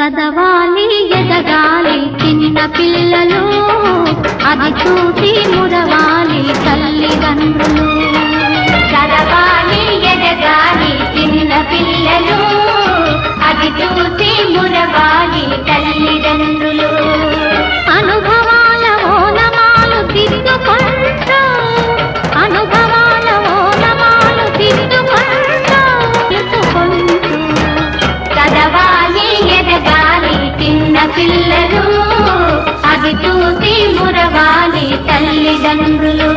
చదవాలి ఎదగాలి చిన్న పిల్లలు, అది చూసి మురవాలి తల్లిదండ్రులు. చదవాలి ఎదగాలి చిన్న పిల్లలు, అది చూసి మురవాలి తల్లిదండ్రులు. అనుభవాల ఓనమాలు దిద్దుకుంటూ, అనుభవాల ఓనమాలు దిద్దుకుంటూ, చదవాలి ఎదగాలి చిన్న పిల్లలు, అది చూసి మురవాలి తల్లిదండ్రులు.